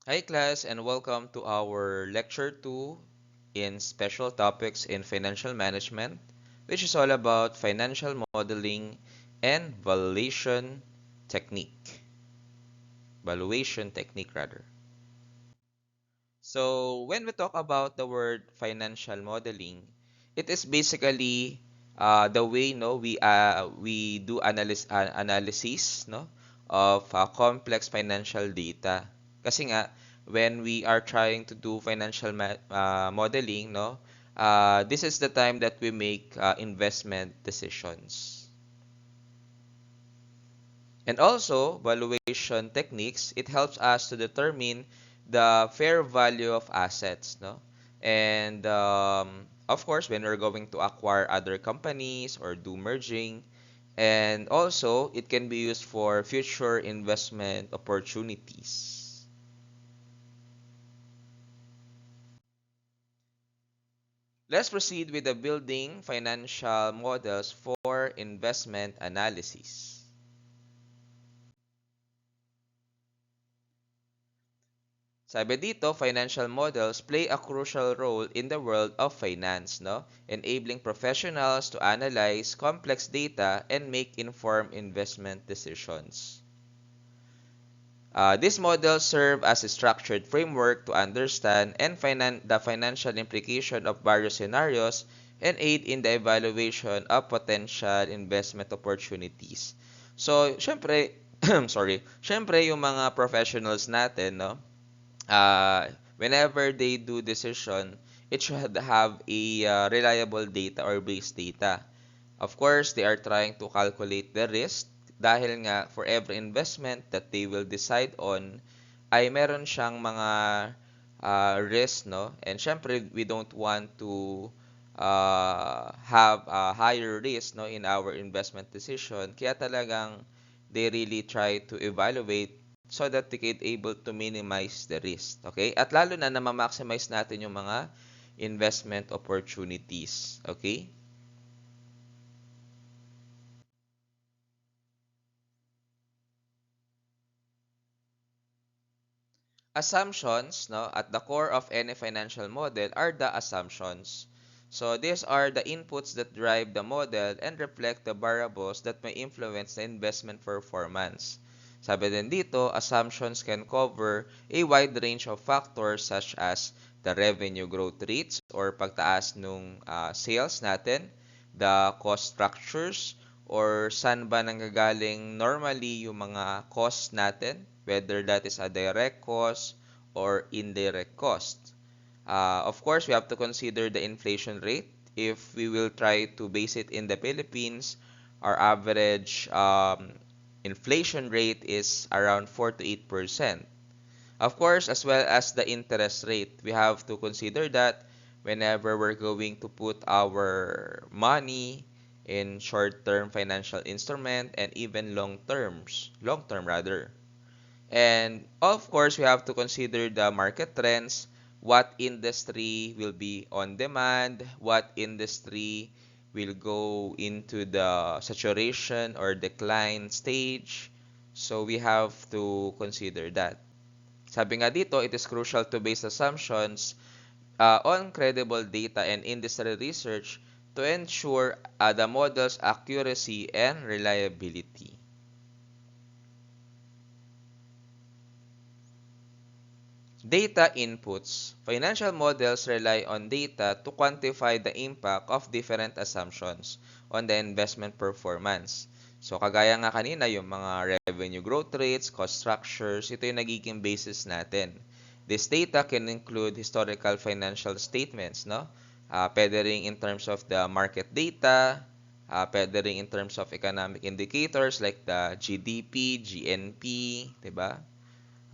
Hi class and welcome to our lecture 2 in special topics in financial management, which is all about financial modeling and technique. Valuation technique rather. So when we talk about the word financial modeling, it is basically the way we do analysis of complex financial data. Kasi nga when we are trying to do modeling, this is the time that we make investment decisions. And also, valuation techniques, it helps us to determine the fair value of assets, no? And of course, when we're going to acquire other companies or do merging, and also it can be used for future investment opportunities. Let's proceed with the building financial models for investment analysis. Sabi dito, financial models play a crucial role in the world of finance, no? Enabling professionals to analyze complex data and make informed investment decisions. These models serve as a structured framework to understand the financial implication of various scenarios and aid in the evaluation of potential investment opportunities. So, syempre, syempre yung mga professionals natin, no? Whenever they do decision, it should have a reliable data or base data. Of course, they are trying to calculate the risk dahil nga for every investment that they will decide on ay meron siyang mga risk, no? And syempre, we don't want to have a higher risk, no, in our investment decision. Kaya talagang they really try to evaluate so that they can able to minimize the risk. Okay? At lalo na ma-maximize natin yung mga investment opportunities. Okay? Assumptions, no, at the core of any financial model are the assumptions. So these are the inputs that drive the model and reflect the variables that may influence the investment performance. Sabi din dito, assumptions can cover a wide range of factors such as the revenue growth rates or pagtaas nung sales natin, the cost structures, or saan ba nanggagaling normally yung mga costs natin, whether that is a direct cost or indirect cost. Of course, we have to consider the inflation rate. If we will try to base it in the Philippines, our average inflation rate is around 4 to 8%. Of course, as well as the interest rate, we have to consider that whenever we're going to put our money in short-term financial instrument and even long term rather. And of course, we have to consider the market trends, what industry will be on demand, what industry will go into the saturation or decline stage. So we have to consider that. Sabi nga dito, it is crucial to base assumptions on credible data and industry research to ensure the model's accuracy and reliability. Data inputs. Financial models rely on data to quantify the impact of different assumptions on the investment performance. So, kagaya nga kanina, yung mga revenue growth rates, cost structures, ito yung nagiging basis natin. This data can include historical financial statements, no? Pwede rin in terms of the market data, pwede rin in terms of economic indicators like the GDP, GNP, 'di ba?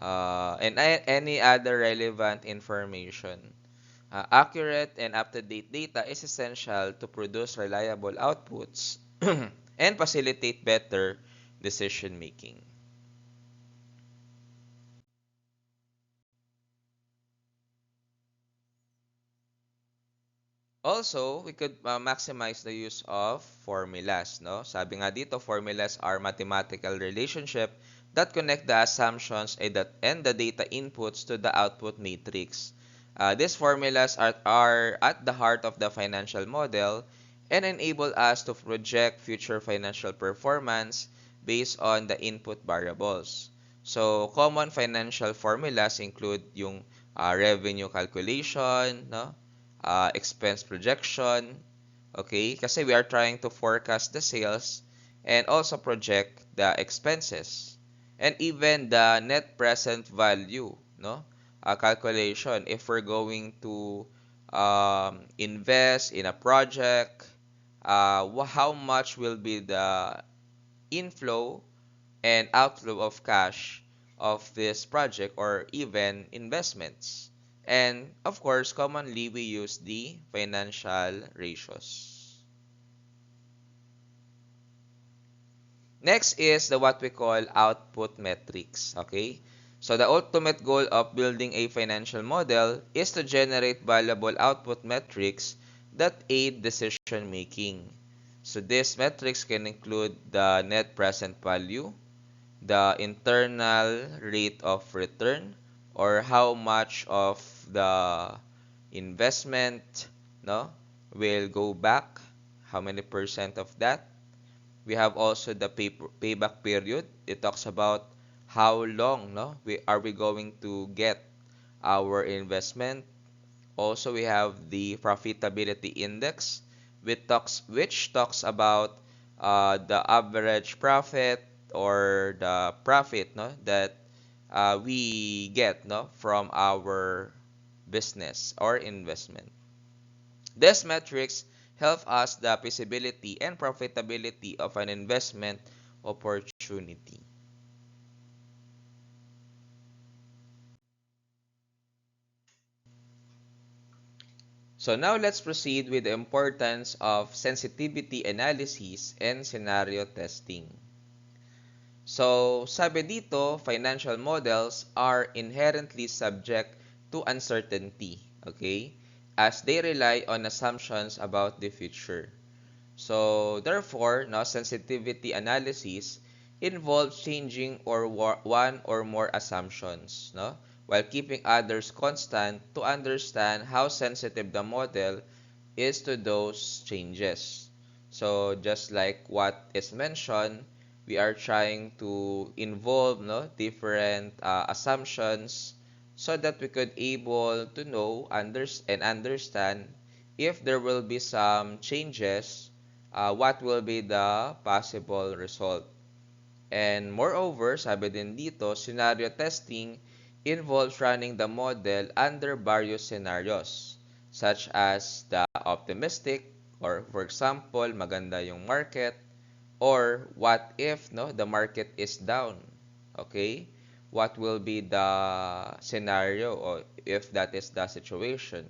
And any other relevant information. Accurate and up-to-date data is essential to produce reliable outputs and facilitate better decision making. Also, we could maximize the use of formulas, no? Sabi nga dito, formulas are mathematical relationship that connect the assumptions and the data inputs to the output matrix. These formulas are at the heart of the financial model and enable us to project future financial performance based on the input variables. So, common financial formulas include yung revenue calculation, no? Expense projection, okay? Kasi we are trying to forecast the sales and also project the expenses. And even the net present value, no? Calculation if we're going to invest in a project, how much will be the inflow and outflow of cash of this project or even investments. And of course, commonly we use the financial ratios. Next is the what we call output metrics, okay? So the ultimate goal of building a financial model is to generate valuable output metrics that aid decision making. So these metrics can include the net present value, the internal rate of return, or how much of the investment, no, will go back, how many percent of that. We have also the payback period. It talks about how long, no, we going to get our investment. Also, we have the profitability index, which talks about the average profit or the profit, no, that we get, no, from our business or investment. These metrics help us the feasibility and profitability of an investment opportunity. So now let's proceed with the importance of sensitivity analysis and scenario testing. So sabi dito, financial models are inherently subject to uncertainty, okay? As they rely on assumptions about the future. So therefore, no, sensitivity analysis involves changing one or more assumptions, no, while keeping others constant to understand how sensitive the model is to those changes. So just like what is mentioned, we are trying to involve, no, different assumptions so that we could able to know and understand if there will be some changes, what will be the possible result. And moreover, sabi din dito, scenario testing involves running the model under various scenarios, such as the optimistic, or for example, maganda yung market, or what if, no, the market is down. Okay? What will be the scenario or if that is the situation?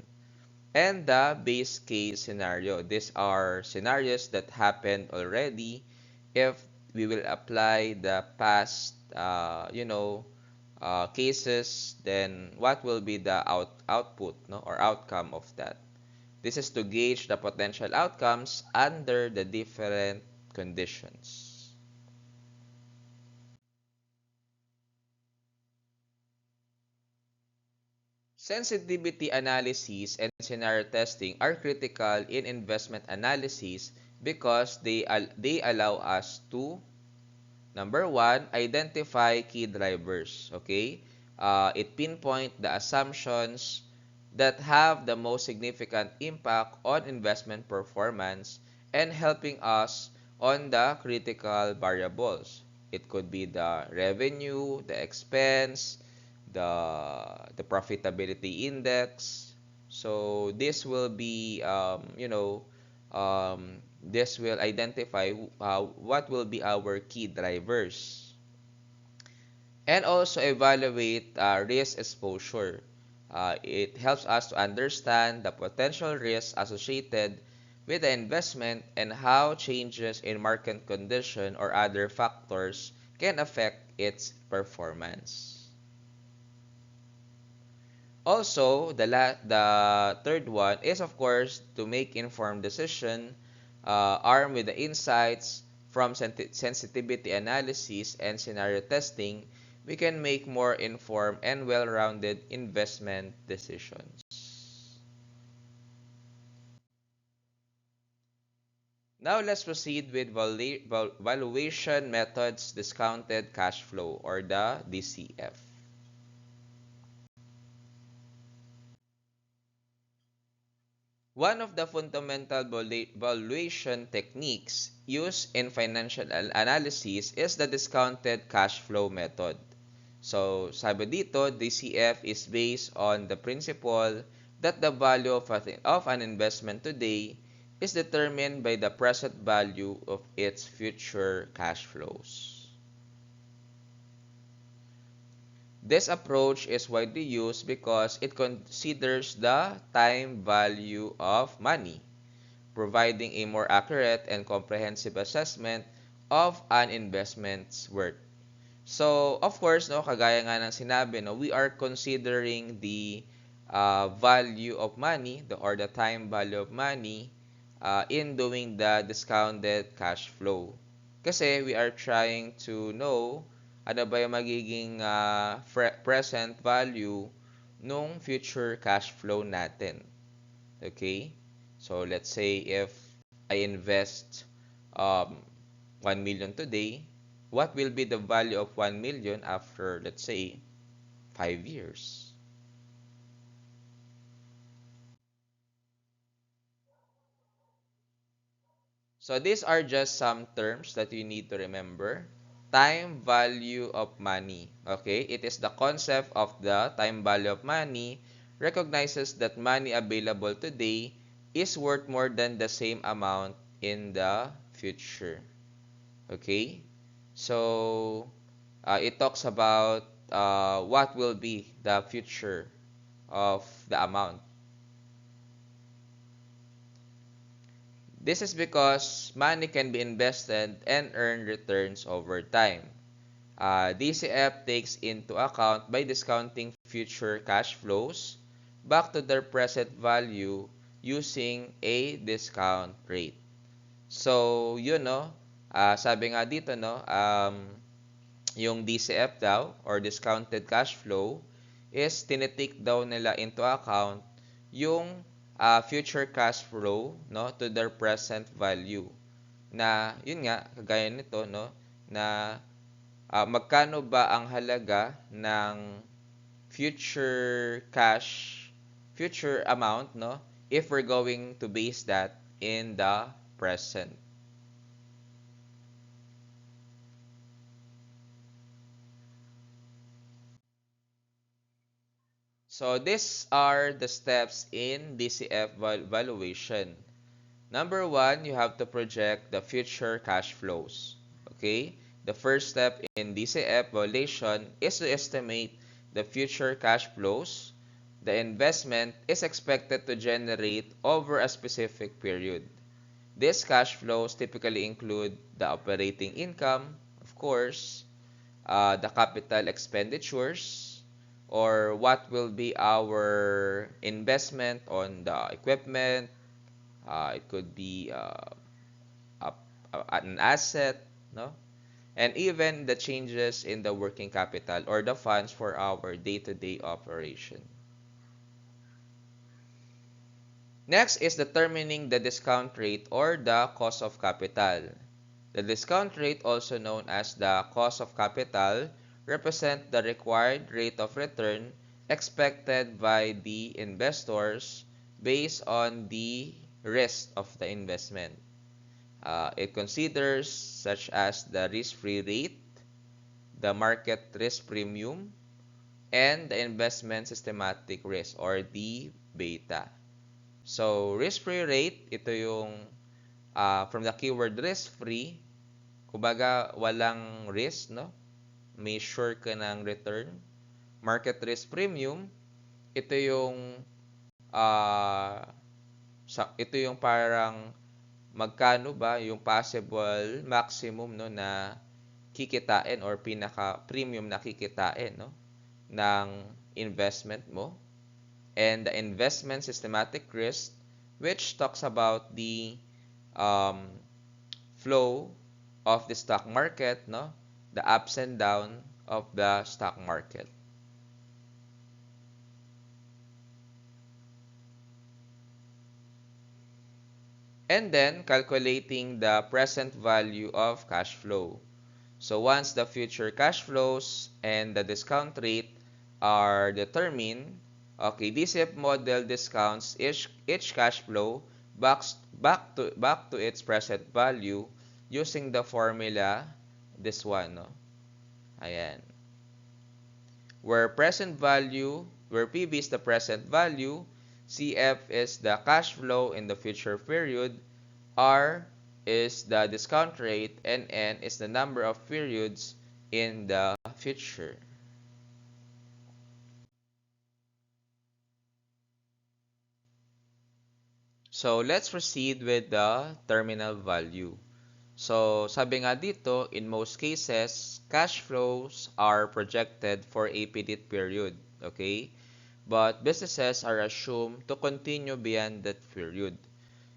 And the base case scenario. These are scenarios that happened already. If we will apply the past, cases, then what will be the output, no, or outcome of that? This is to gauge the potential outcomes under the different conditions. Sensitivity analysis and scenario testing are critical in investment analysis because they allow us to, number one, identify key drivers. Okay, it pinpoint the assumptions that have the most significant impact on investment performance and helping us on the critical variables. It could be the revenue, the expense, the profitability index. So this will be this will identify what will be our key drivers and also evaluate risk exposure. It helps us to understand the potential risks associated with the investment and how changes in market condition or other factors can affect its performance. Also, the third one is of course to make informed decision armed with the insights from sensitivity analysis and scenario testing, we can make more informed and well-rounded investment decisions. Now let's proceed with valuation methods discounted cash flow, or the DCF. One of the fundamental valuation techniques used in financial analysis is the discounted cash flow method. So, sabi dito, DCF is based on the principle that the value of an investment today is determined by the present value of its future cash flows. This approach is widely used because it considers the time value of money, providing a more accurate and comprehensive assessment of an investment's worth. So, of course, no, kagaya nga ng sinabi, no, we are considering the value of money, or the time value of money, in doing the discounted cash flow. Kasi we are trying to know ano ba yung magiging present value nung future cash flow natin. Okay? So, let's say if I invest 1 million today, what will be the value of 1 million after, let's say, 5 years? So these are just some terms that you need to remember. Time value of money. Okay, it is the concept of the time value of money recognizes that money available today is worth more than the same amount in the future. Okay, so it talks about what will be the future of the amount. This is because money can be invested and earn returns over time. DCF takes into account by discounting future cash flows back to their present value using a discount rate. So, yun no, sabi nga dito no, yung DCF daw or discounted cash flow is tinitake daw nila into account yung future cash flow no to their present value. Na yun nga kagaya nito no na magkano ba ang halaga ng future amount no if we're going to base that in the present. So these are the steps in DCF valuation. Number one, you have to project the future cash flows. Okay? The first step in DCF valuation is to estimate the future cash flows the investment is expected to generate over a specific period. These cash flows typically include the operating income, of course, the capital expenditures, or what will be our investment on the equipment. It could be a, an asset, no? And even the changes in the working capital or the funds for our day-to-day operation. Next is determining the discount rate or the cost of capital. The discount rate, also known as the cost of capital, represent the required rate of return expected by the investors based on the risk of the investment. It considers such as the risk-free rate, the market risk premium, and the investment systematic risk or the beta. So, risk-free rate, ito yung from the keyword risk-free, kumbaga walang risk, no? May sure ka ng return. Market risk premium, ito yung ito yung parang magkano ba yung possible maximum no na kikitain or pinaka premium na kikitain no ng investment mo. And the investment systematic risk, which talks about the flow of the stock market, no? The ups and down of the stock market. And then calculating the present value of cash flow. So once the future cash flows and the discount rate are determined, okay, DCF model discounts each cash flow back to its present value using the formula, this one, no? Ayan. Where PV is the present value, CF is the cash flow in the future period, R is the discount rate, and N is the number of periods in the future. So let's proceed with the terminal value. So sabi nga dito, in most cases, cash flows are projected for a finite period, okay? But businesses are assumed to continue beyond that period.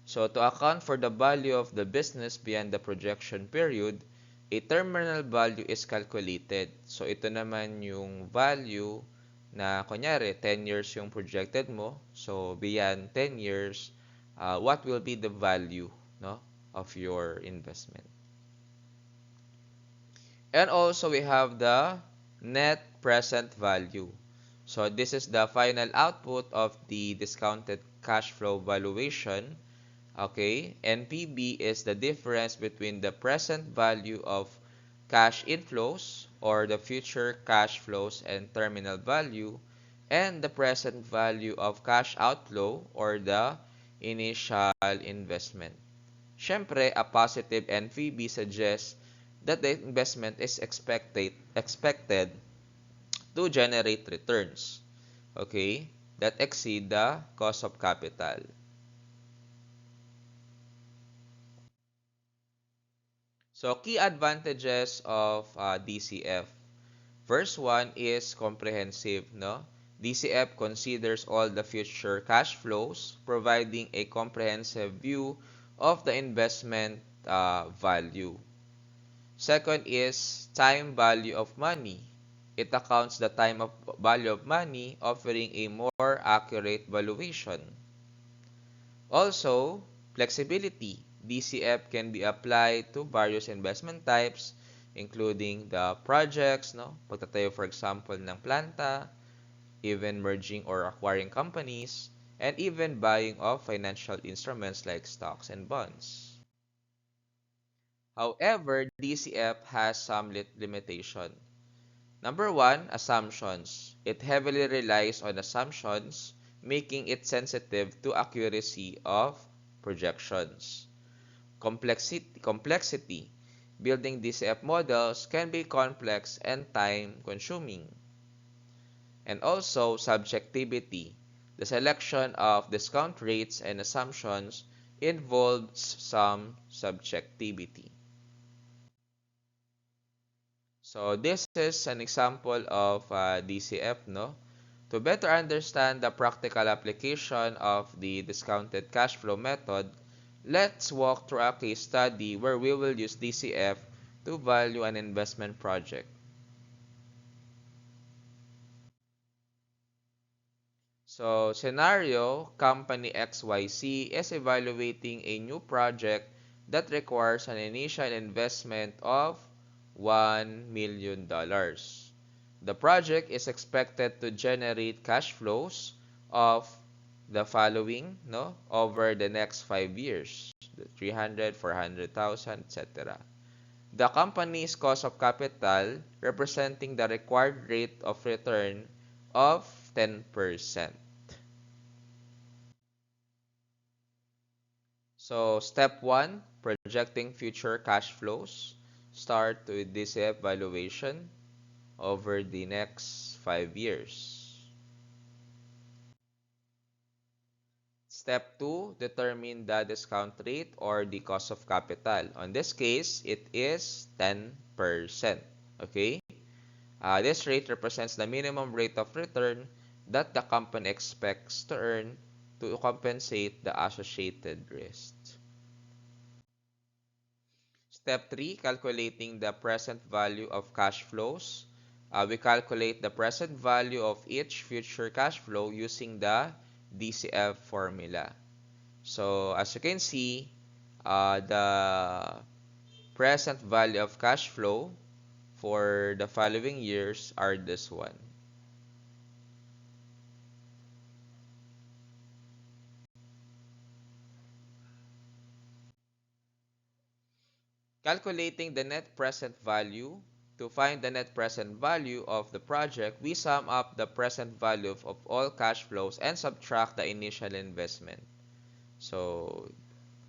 So to account for the value of the business beyond the projection period, a terminal value is calculated. So ito naman yung value na kunyari 10 years yung projected mo. So beyond 10 years, what will be the value, no, of your investment? And also we have the net present value. So this is the final output of the discounted cash flow valuation. Okay, NPV is the difference between the present value of cash inflows or the future cash flows and terminal value and the present value of cash outflow or the initial investment. Siyempre, a positive NPV suggests that the investment is expected to generate returns, okay, that exceed the cost of capital. So, key advantages of DCF. First one is comprehensive, no? DCF considers all the future cash flows, providing a comprehensive view of the investment value. Second is time value of money. It accounts the time of value of money, offering a more accurate valuation. Also, flexibility. DCF can be applied to various investment types, including the projects, no? Pagtatayo, for example, ng planta, even merging or acquiring companies, and even buying of financial instruments like stocks and bonds. However, DCF has some limitation. Number one, assumptions. It heavily relies on assumptions, making it sensitive to accuracy of projections. Complexity. Building DCF models can be complex and time-consuming. And also, subjectivity. The selection of discount rates and assumptions involves some subjectivity. So this is an example of DCF, no? To better understand the practical application of the discounted cash flow method, let's walk through a case study where we will use DCF to value an investment project. So, scenario, company XYZ is evaluating a new project that requires an initial investment of $1 million. The project is expected to generate cash flows of the following, no, over the next 5 years, 300, 400,000, etc. The company's cost of capital representing the required rate of return of 10%. So, step 1, projecting future cash flows. Start with this evaluation over the next 5 years. Step 2, determine the discount rate or the cost of capital. On this case, it is 10%. Okay? This rate represents the minimum rate of return that the company expects to earn to compensate the associated risks. Step 3, calculating the present value of cash flows. We calculate the present value of each future cash flow using the DCF formula. So as you can see, the present value of cash flow for the following years are this one. Calculating the net present value. To find the net present value of the project, we sum up the present value of all cash flows and subtract the initial investment. So,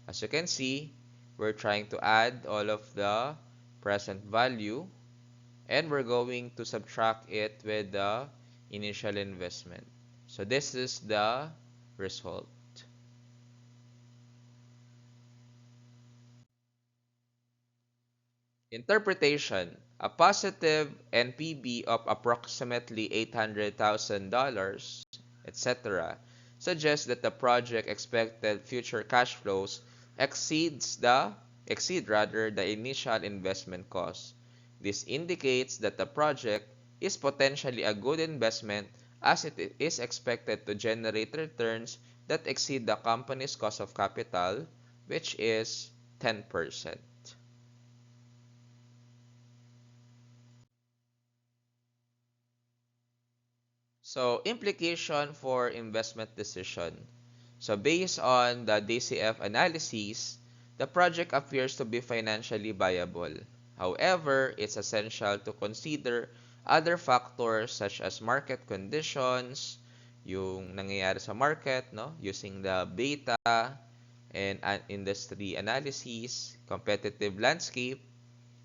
as you can see, we're trying to add all of the present value and we're going to subtract it with the initial investment. So, this is the result. Interpretation. A positive NPV of approximately $800,000, etc., suggests that the project expected future cash flows exceed rather the initial investment cost. This indicates that the project is potentially a good investment as it is expected to generate returns that exceed the company's cost of capital, which is 10%. So, implication for investment decision. So, based on the DCF analysis, the project appears to be financially viable. However, it's essential to consider other factors such as market conditions, yung nangyayari sa market, no, using the beta and industry analysis, competitive landscape,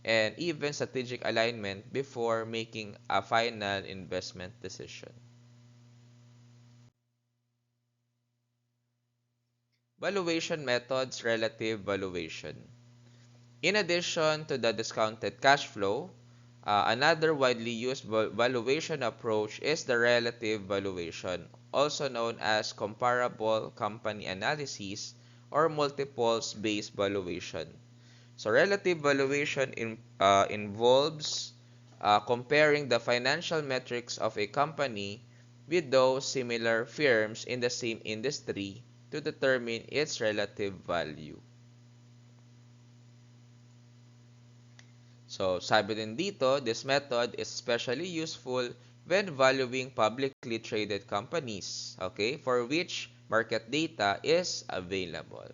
and even strategic alignment before making a final investment decision. Valuation methods, relative valuation. In addition to the discounted cash flow, another widely used valuation approach is the relative valuation, also known as comparable company analysis or multiples-based valuation. So relative valuation involves comparing the financial metrics of a company with those similar firms in the same industry to determine its relative value. So sabi din dito, this method is especially useful when valuing publicly traded companies, okay, for which market data is available.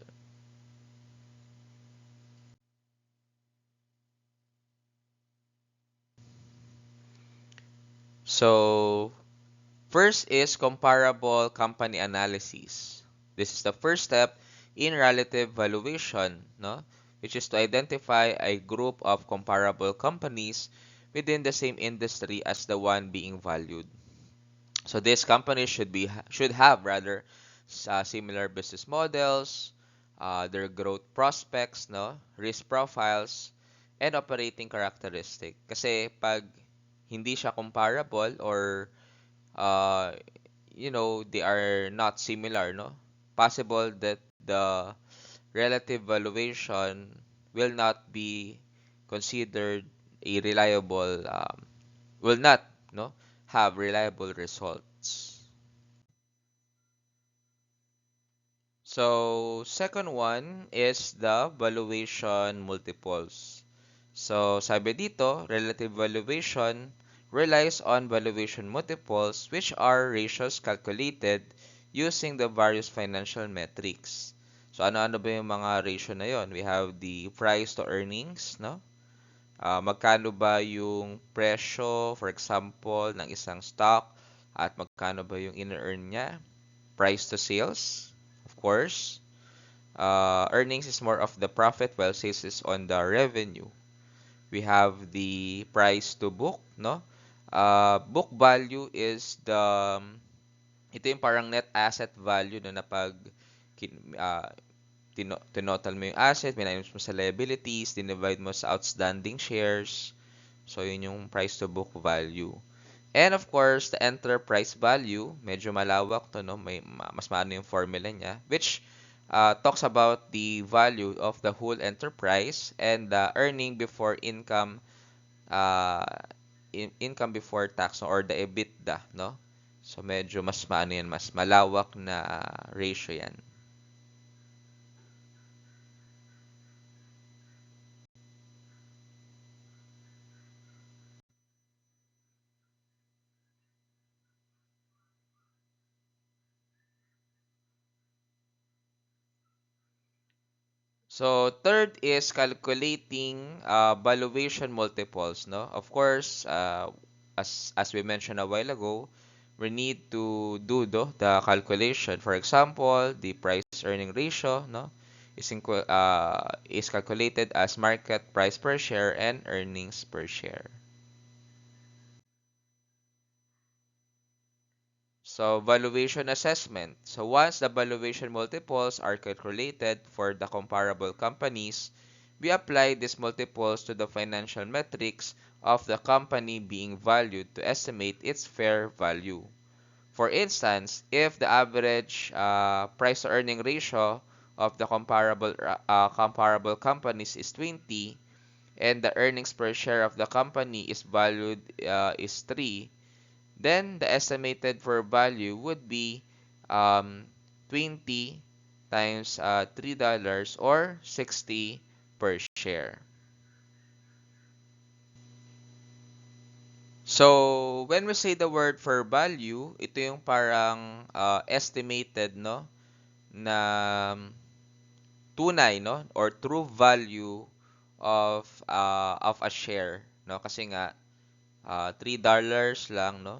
So, first is comparable company analysis. This is the first step in relative valuation, no? Which is to identify a group of comparable companies within the same industry as the one being valued. So these companies should have rather similar business models, their growth prospects, no, risk profiles, and operating characteristic. Kasi pag hindi siya comparable or uh, they are not similar, no? Possible that the relative valuation will not be considered a reliable, will not, no, have reliable results. So, second one is the valuation multiples. So, sabi dito, relative valuation relies on valuation multiples which are ratios calculated using the various financial metrics. So, ano-ano ba yung mga ratio na yon? We have the price to earnings, no? Magkano ba yung presyo, for example, ng isang stock at magkano ba yung in-earn niya? Price to sales, of course. Earnings is more of the profit while sales is on the revenue. We have the price to book, no? Book value is ito yung parang net asset value no, na pag tinotal mo yung asset, minus mo sa liabilities, dinivide mo sa outstanding shares. So, yun yung price to book value. And of course, the enterprise value, medyo malawak to, no? Mas maano yung formula niya, which talks about the value of the whole enterprise and the earning before income, uh, income before tax, or the EBITDA, no? So medyo mas maano yan, mas malawak na ratio yan. So third is calculating valuation multiples, no? Of course, as we mentioned a while ago, we need to do the calculation. For example, the price earning ratio, no, is calculated as market price per share and earnings per share. So, valuation assessment. So, once the valuation multiples are calculated for the comparable companies, we apply these multiples to the financial metrics of the company being valued to estimate its fair value. For instance, if the average price to earning ratio of the comparable companies is 20 and the earnings per share of the company is valued is 3, then the estimated for value would be 20 times $3 or 60 per share. So, when we say the word for value, ito yung parang estimated, no, na tunay, no, or true value of a share, no, kasi nga $3 lang, no,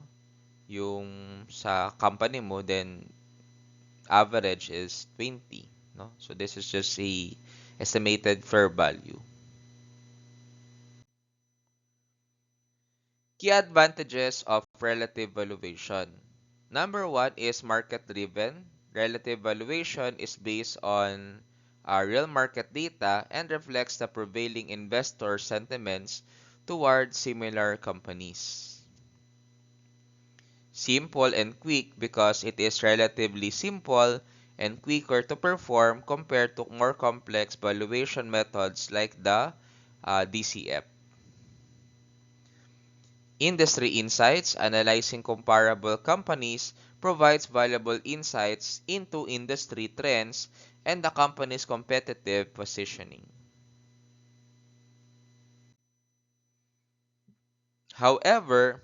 yung sa company mo, then average is 20, no? So this is just a estimated fair value. Key advantages of relative valuation. Number one is market driven. Relative valuation is based on real market data and reflects the prevailing investor sentiments towards similar companies. Simple and quick because it is relatively simple and quicker to perform compared to more complex valuation methods like the DCF. Industry insights, analyzing comparable companies, provides valuable insights into industry trends and the company's competitive positioning. However,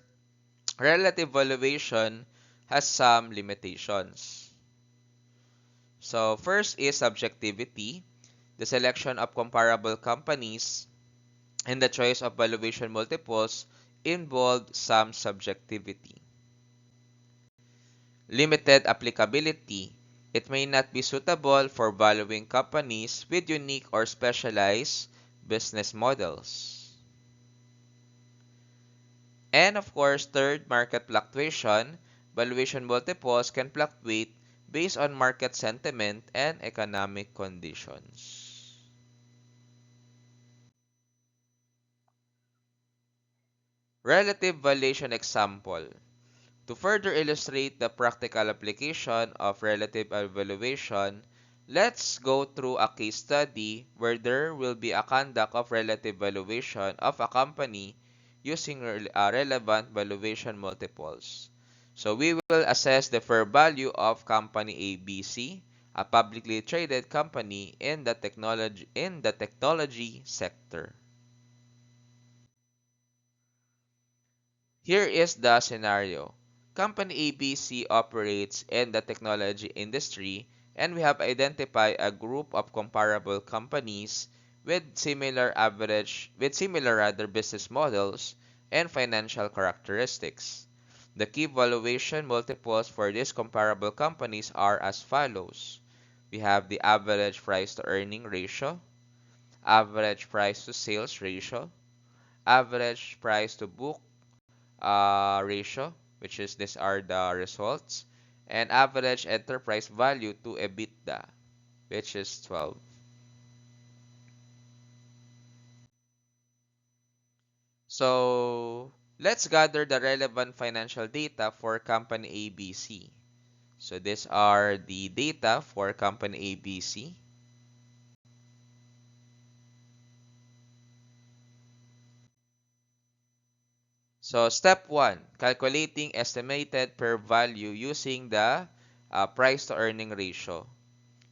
relative valuation has some limitations. So first is subjectivity. The selection of comparable companies and the choice of valuation multiples involved some subjectivity. Limited applicability. It may not be suitable for valuing companies with unique or specialized business models. And of course, third, market fluctuation. Valuation multiples can fluctuate based on market sentiment and economic conditions. Relative valuation example. To further illustrate the practical application of relative valuation, let's go through a case study where there will be a conduct of relative valuation of a company using relevant valuation multiples. So we will assess the fair value of company ABC, a publicly traded company in the technology sector. Here is the scenario. Company ABC operates in the technology industry and we have identified a group of comparable companies with similar rather business models and financial characteristics. The key valuation multiples for these comparable companies are as follows. We have the average price to earning ratio, average price to sales ratio, average price to book ratio, which is these are the results, and average enterprise value to EBITDA, which is 12. So let's gather the relevant financial data for company ABC. So these are the data for company ABC. So step 1, calculating estimated per value using the price to earning ratio.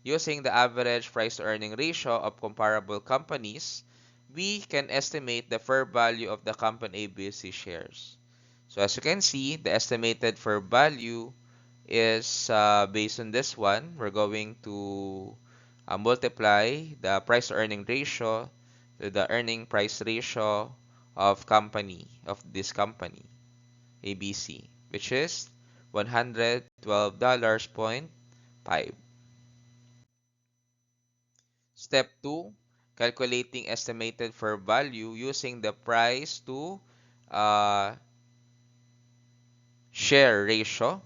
Using the average price to earning ratio of comparable companies, we can estimate the fair value of the company ABC shares. So as you can see, the estimated fair value is based on this one. We're going to multiply the price to earning ratio to the earning price ratio of this company ABC, which is $112.5. Step 2, calculating estimated fair value using the price to uh, share ratio.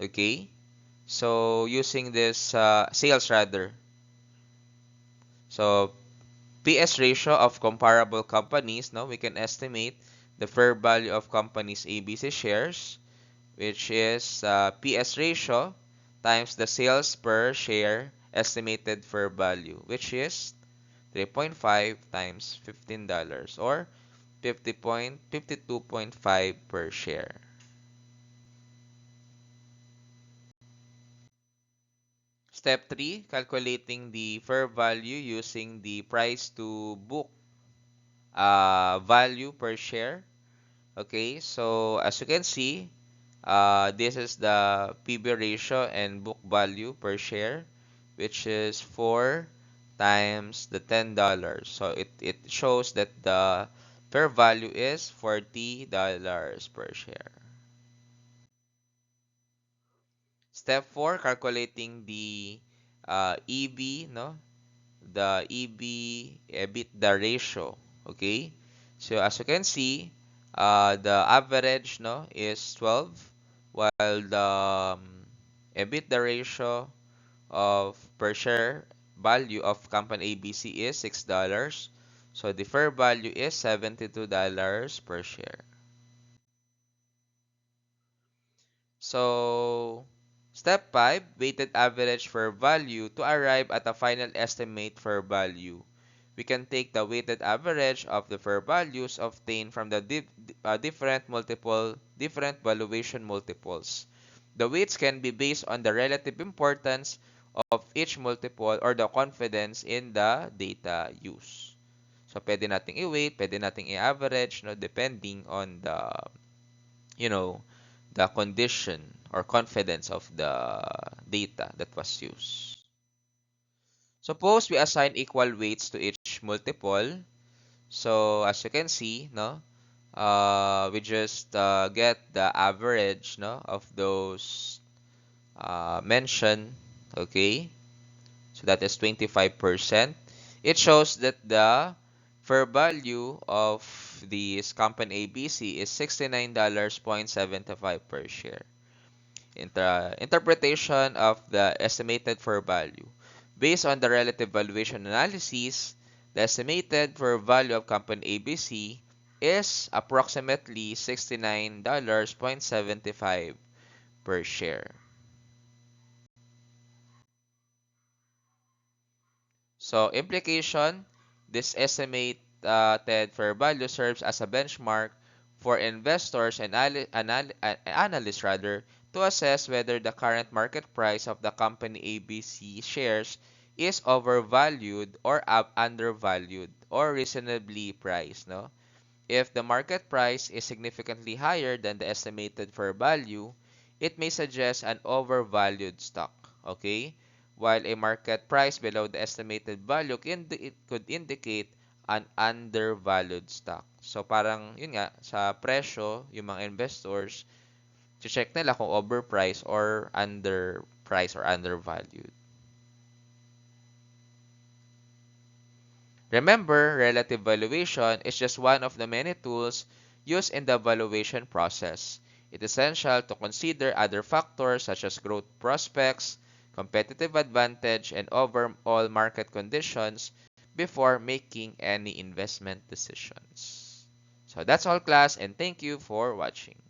Okay? So, using this sales rather. So, PS ratio of comparable companies, no, we can estimate the fair value of companies ABC shares, which is PS ratio times the sales per share estimated fair value, which is 3.5 times $15 or 52.5 per share. Step 3, calculating the fair value using the price to book value per share. Okay, so as you can see, this is the PB ratio and book value per share, which is 4 times the $10. So it shows that the fair value is $40 per share. Step 4, calculating the EB, no? The EB EBITDA ratio. Okay? So as you can see, the average, no, is 12, while the EBITDA ratio of per share value of company ABC is $6. So the fair value is $72 per share. So step 5, weighted average fair value to arrive at a final estimate fair value. We can take the weighted average of the fair values obtained from the different valuation multiples. The weights can be based on the relative importance of each multiple or the confidence in the data used. So, pwede nating i-weight, pwede nating i-average, no, depending on you know, the condition or confidence of the data that was used. Suppose we assign equal weights to each multiple. So, as you can see, no, we just get the average, no, of those mentioned. Okay, so that is 25%. It shows that the fair value of this company ABC is $69.75 per share. Interpretation of the estimated fair value. Based on the relative valuation analysis, the estimated fair value of company ABC is approximately $69.75 per share. So, implication, this estimated fair value serves as a benchmark for investors and analysts rather to assess whether the current market price of the company ABC shares is overvalued or undervalued or reasonably priced, no? If the market price is significantly higher than the estimated fair value, it may suggest an overvalued stock, okay? While a market price below the estimated value it could indicate an undervalued stock. So parang yun nga, sa presyo, yung mga investors, check nila kung overpriced or underpriced or undervalued. Remember, relative valuation is just one of the many tools used in the valuation process. It is essential to consider other factors such as growth prospects, competitive advantage, and overall market conditions before making any investment decisions. So that's all, class, and thank you for watching.